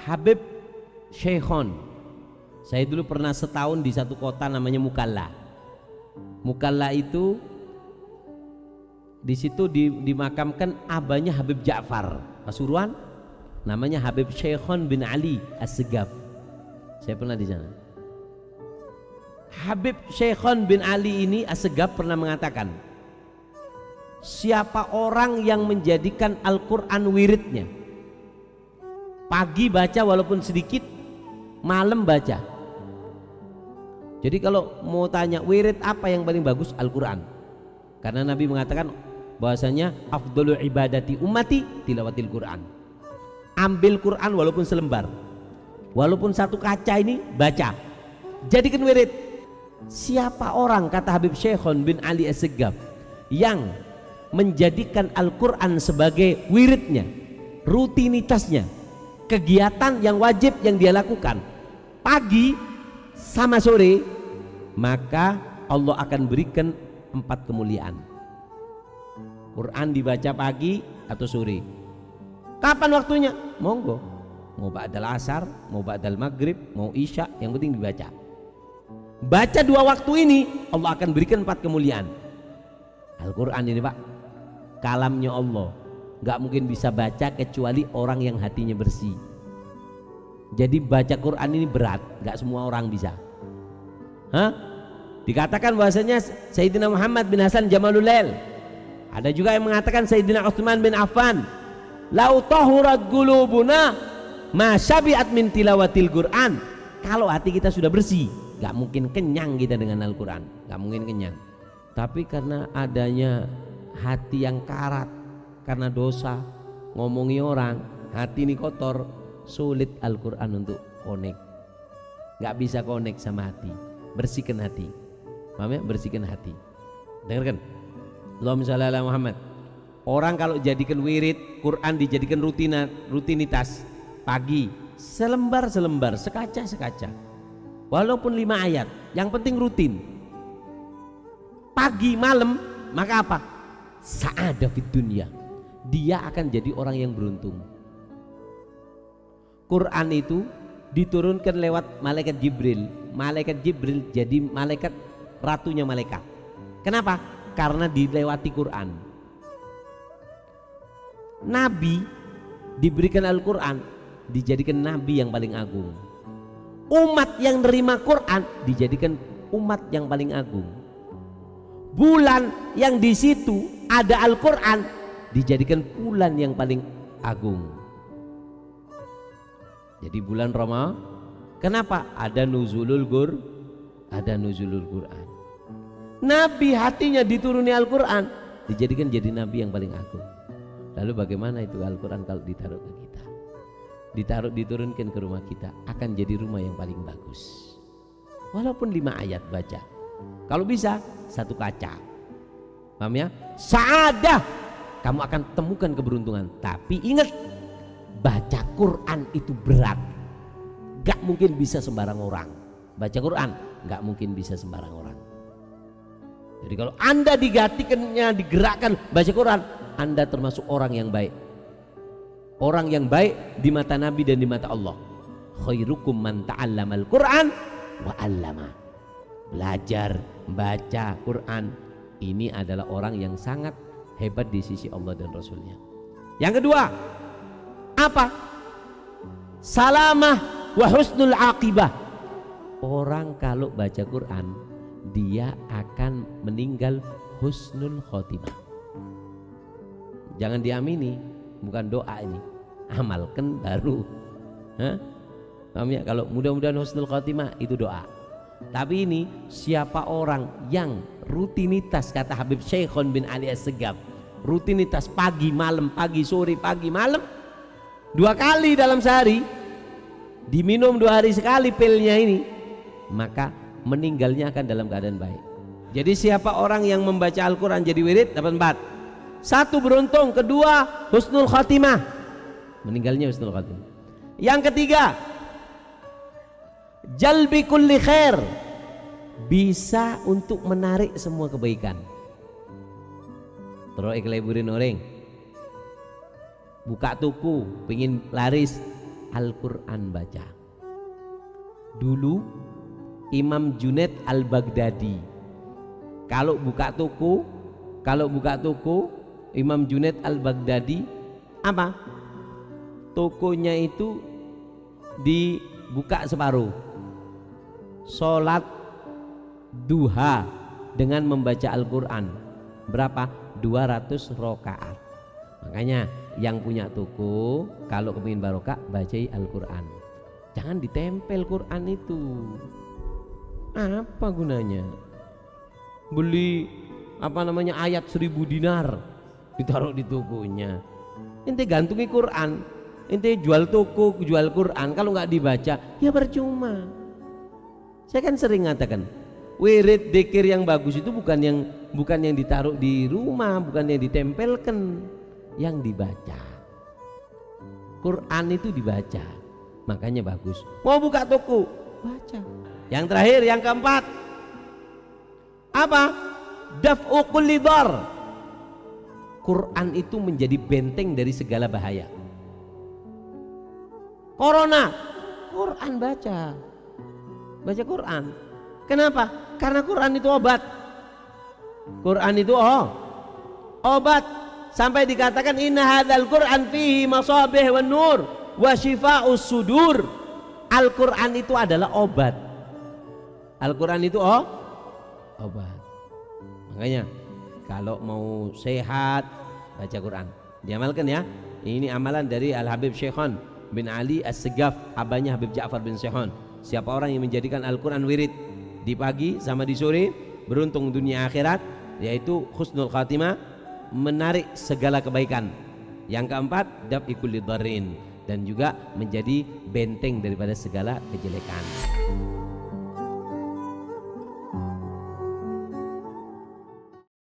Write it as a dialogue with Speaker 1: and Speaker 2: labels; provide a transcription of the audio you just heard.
Speaker 1: Habib Syekhon. Saya dulu pernah setahun di satu kota namanya Mukalla. Mukalla itu di situ dimakamkan abahnya Habib Ja'far Pasuruan, namanya Habib Syekhon bin Ali As-Segaf. Saya pernah di sana. Habib Syekhon bin Ali ini As-Segaf pernah mengatakan, siapa orang yang menjadikan Al-Quran wiridnya, pagi baca walaupun sedikit, malam baca. Jadi kalau mau tanya wirid apa yang paling bagus, Al-Quran. Karena Nabi mengatakan bahwasanya afdhalu ibadati ummati tilawatil Quran. Ambil Quran walaupun selembar, walaupun satu kaca ini baca, jadikan wirid. Siapa orang, kata Habib Syekhon bin Ali As-Segaf, yang menjadikan Al-Quran sebagai wiridnya, rutinitasnya, kegiatan yang wajib yang dia lakukan pagi sama sore, maka Allah akan berikan 4 kemuliaan. Quran dibaca pagi atau sore. Kapan waktunya? Monggo. Mau ba'dal asar, mau ba'dal maghrib, mau isya, yang penting dibaca. Baca 2 waktu ini, Allah akan berikan 4 kemuliaan. Al-Quran ini Pak, kalamnya Allah, nggak mungkin bisa baca kecuali orang yang hatinya bersih. Jadi baca Quran ini berat, nggak semua orang bisa. Dikatakan bahwasanya Sayyidina Muhammad bin Hasan Jamalul Lail. Ada juga yang mengatakan Sayyidina Utsman bin Affan, lau tahurat qulubuna ma syabi'at min tilawatil Quran. Kalau hati kita sudah bersih, nggak mungkin kenyang kita dengan Al-Quran, nggak mungkin kenyang. Tapi karena adanya hati yang karat, karena dosa, ngomongi orang, hati ini kotor, sulit Al-Quran untuk connect. Nggak bisa connect sama hati. Bersihkan hati, paham ya? Bersihkan hati. Dengarkan, Allahumma shalli ala Muhammad. Orang kalau jadikan wirid Quran, dijadikan rutinitas pagi, selembar, sekaca, walaupun 5 ayat, yang penting rutin, pagi malam, maka apa? Sa'adah fid dunya, dia akan jadi orang yang beruntung. Quran itu diturunkan lewat malaikat Jibril. Malaikat Jibril jadi malaikat, ratunya malaikat. Kenapa? Karena dilewati Quran. Nabi diberikan Al-Quran, dijadikan nabi yang paling agung. Umat yang nerima Quran dijadikan umat yang paling agung. Bulan yang di situ ada Al-Quran dijadikan bulan yang paling agung. Jadi bulan Ramadan, kenapa? Ada nuzulul Quran. Nabi hatinya dituruni Al-Quran, dijadikan jadi nabi yang paling agung. Lalu bagaimana itu Al-Quran kalau ditaruh ke kita? Diturunkan ke rumah kita, akan jadi rumah yang paling bagus. Walaupun 5 ayat baca, kalau bisa 1 kaca, paham ya? Sa'adah, kamu akan temukan keberuntungan. Tapi ingat, baca Quran itu berat, gak mungkin bisa sembarang orang. Baca Quran gak mungkin bisa sembarang orang. Jadi kalau Anda digerakkan baca Quran, Anda termasuk orang yang baik. Orang yang baik di mata Nabi dan di mata Allah. Khairukum man ta'allamal Quran wa 'allama. Belajar baca Quran, ini adalah orang yang sangat hebat di sisi Allah dan Rasulnya. Yang kedua, apa? Salamah wa husnul aqibah. Orang kalau baca Quran, dia akan meninggal husnul khotimah. Jangan diamini, bukan doa ini, amalkan baru. Paham ya? Kalau mudah-mudahan husnul khotimah itu doa. Tapi ini siapa orang yang rutinitas, kata Habib Syekhon bin Ali As-Segaf, rutinitas pagi malam, pagi sore, pagi malam, 2 kali dalam sehari, diminum 2 hari sekali pilnya ini, maka meninggalnya akan dalam keadaan baik. Jadi siapa orang yang membaca Al-Quran jadi wirid, dapat 4. 1 beruntung, 2 husnul khatimah, meninggalnya husnul khatimah. Yang ketiga, jalbi kulli khair, bisa untuk menarik semua kebaikan. Terus ikleburin orang, buka tuku, pingin laris, Al-Quran baca. Dulu Imam Junaid Al-Baghdadi kalau buka toko Imam Junaid Al-Baghdadi apa? Tokonya itu dibuka separuh, sholat duha dengan membaca Al-Quran. Berapa? 200 rakaat. Makanya yang punya toko kalau kepingin barokah bacai Al-Quran, jangan ditempel Quran itu. Apa gunanya beli ayat 1000 dinar ditaruh di tokonya? Ente gantungi Quran, ente jual toko, jual Quran, kalau nggak dibaca ya percuma. Saya kan sering mengatakan wirid dzikir yang bagus itu bukan yang ditaruh di rumah, bukan yang ditempelkan, yang dibaca. Quran itu dibaca, makanya bagus. Mau buka toko, baca. Yang terakhir, yang keempat, apa? Daf'u kulli dhar. Quran itu menjadi benteng dari segala bahaya. Corona, Quran baca. Baca Quran. Kenapa? Karena Quran itu obat. Quran itu obat. Sampai dikatakan inna hadzal Quran fihi masabih wan nur wa syifaa'us sudur. Al-Quran itu adalah obat. Al-Quran itu obat. Makanya kalau mau sehat baca Quran, diamalkan ya. Ini amalan dari Al-Habib Syekhon bin Ali As-Segaf, abahnya Habib Ja'far bin Syekhon. Siapa orang yang menjadikan Al-Quran wirid di pagi sama di sore, beruntung dunia akhirat, yaitu husnul khatimah, menarik segala kebaikan. Yang keempat, daf'i kulli dharrin, dan juga menjadi benteng daripada segala kejelekan.